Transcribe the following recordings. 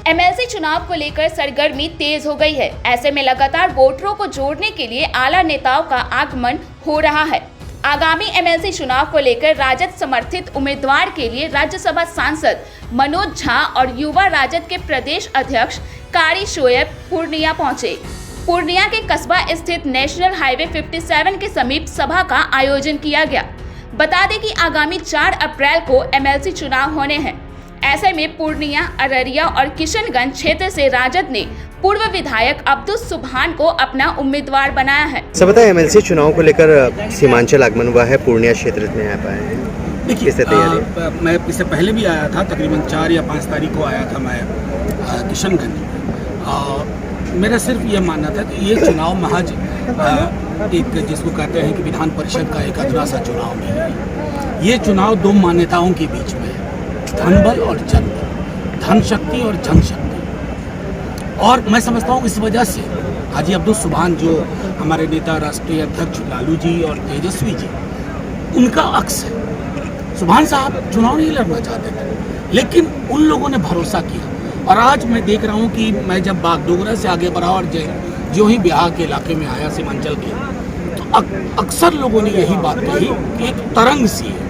MLC चुनाव को लेकर सरगर्मी तेज हो गई है। ऐसे में लगातार वोटरों को जोड़ने के लिए आला नेताओं का आगमन हो रहा है। आगामी एमएलसी चुनाव को लेकर राजद समर्थित उम्मीदवार के लिए राज्यसभा सांसद मनोज झा और युवा राजद के प्रदेश अध्यक्ष कारी शोएब पूर्णिया पहुंचे। पूर्णिया के कस्बा स्थित नेशनल हाईवे 57 के समीप सभा का आयोजन किया गया। बता दें कि आगामी 4 अप्रैल को एमएलसी चुनाव होने हैं। ऐसे में पूर्णिया, अररिया और किशनगंज क्षेत्र से राजद ने पूर्व विधायक अब्दुल सुभान को अपना उम्मीदवार बनाया है। सब बताएं, एमएलसी चुनाव को लेकर सीमांचल आगमन हुआ है, पूर्णिया क्षेत्र में आ पाए हैं। देखिए, मैं इससे पहले भी आया था, तकरीबन 4 या 5 तारीख को आया था मैं किशनगंज। मेरा सिर्फ ये मानना था कि ये चुनाव महज एक जिसको कहते हैं कि विधान परिषद का एक अधूरा सा चुनाव नहीं है। ये चुनाव 2 मान्यताओं के बीच में है, धन बल और जन बल, धन शक्ति और जनशक्ति। और मैं समझता हूँ इस वजह से हाजी अब्दुल सुभान जो हमारे नेता राष्ट्रीय अध्यक्ष लालू जी और तेजस्वी जी, उनका अक्स है। सुभान साहब चुनाव नहीं लड़ना चाहते थे, लेकिन उन लोगों ने भरोसा किया। और आज मैं देख रहा हूँ कि मैं जब बागडोगरा से आगे बढ़ा और जो ही बिहार के इलाके में आया सीमांचल के, तो अक्सर लोगों ने यही बात कही कि एक तरंग सी है।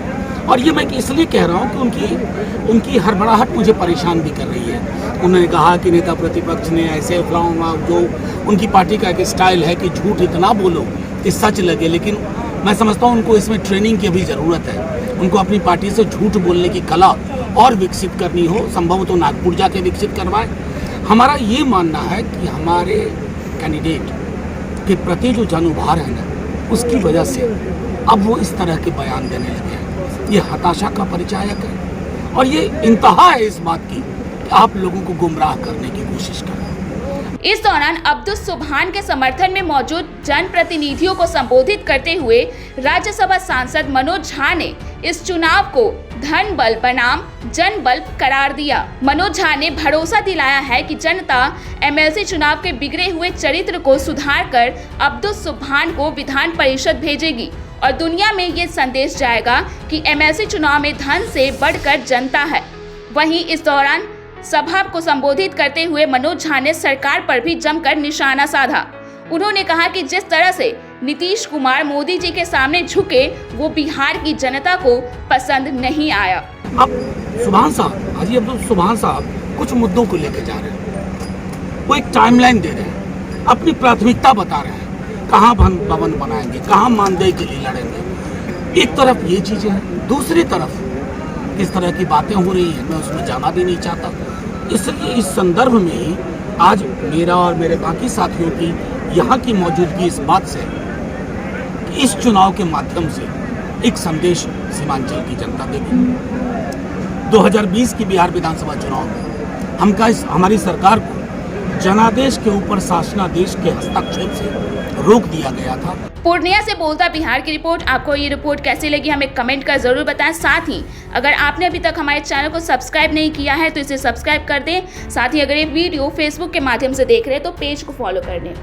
और ये मैं इसलिए कह रहा हूँ कि उनकी हड़बड़ाहट मुझे परेशान भी कर रही है। उन्होंने कहा कि नेता प्रतिपक्ष ने ऐसे जो उनकी पार्टी का एक स्टाइल है कि झूठ इतना बोलो कि सच लगे, लेकिन मैं समझता हूँ उनको इसमें ट्रेनिंग की भी ज़रूरत है। उनको अपनी पार्टी से झूठ बोलने की कला और विकसित करनी हो, संभव तो नागपुर जाके विकसित करवाएं। हमारा ये मानना है कि हमारे कैंडिडेट के प्रति जो जन-उभार है ना, उसकी वजह से अब वो इस तरह के बयान देने लगे हैं। ये हताशा का परिचायक है और ये इंतहा है इस बात की कि आप लोगों को गुमराह करने की कोशिश कर रहे हैं। इस दौरान अब्दुल सुभान के समर्थन में मौजूद जनप्रतिनिधियों को संबोधित करते हुए राज्यसभा सांसद मनोज झा ने इस चुनाव को धन बल बनाम जन बल करार दिया। मनोज झा ने भरोसा दिलाया है कि जनता एमएलसी चुनाव के बिगड़े हुए चरित्र को सुधार कर अब्दुल सुभान को विधान परिषद भेजेगी और दुनिया में ये संदेश जाएगा कि एमएलसी चुनाव में धन से बढ़कर जनता है। वहीं इस दौरान सभा को संबोधित करते हुए मनोज झा ने सरकार पर भी जमकर निशाना साधा। उन्होंने कहा कि जिस तरह से नीतीश कुमार मोदी जी के सामने झुके, वो बिहार की जनता को पसंद नहीं आया। अब सुभान साहब, हाजी अब्दुल सुभान साहब कुछ मुद्दों को लेकर जा रहे हैं। वो एक टाइमलाइन दे रहे हैं, अपनी प्राथमिकता बता रहे हैं, कहाँ भवन बनाएंगे, कहाँ मानदेय के लिए लड़ेंगे। एक तरफ ये चीजें हैं, दूसरी तरफ किस तरह की बातें हो रही हैं, मैं उसमें जाना भी नहीं चाहता। इसलिए इस संदर्भ में ही आज मेरा और मेरे बाकी साथियों की यहाँ की मौजूदगी इस बात से कि इस चुनाव के माध्यम से एक संदेश सीमांचल की जनता देगी। 2020 की बिहार विधानसभा चुनाव में हमारी सरकार को जनादेश के ऊपर शासनादेश के हस्तक्षेप से रोक दिया गया था। पूर्णिया से बोलता बिहार की रिपोर्ट। आपको ये रिपोर्ट कैसी लगी हमें कमेंट कर जरूर बताएं। साथ ही अगर आपने अभी तक हमारे चैनल को सब्सक्राइब नहीं किया है तो इसे सब्सक्राइब कर दें। साथ ही अगर ये वीडियो फेसबुक के माध्यम से देख रहे हैं तो पेज को फॉलो कर दें।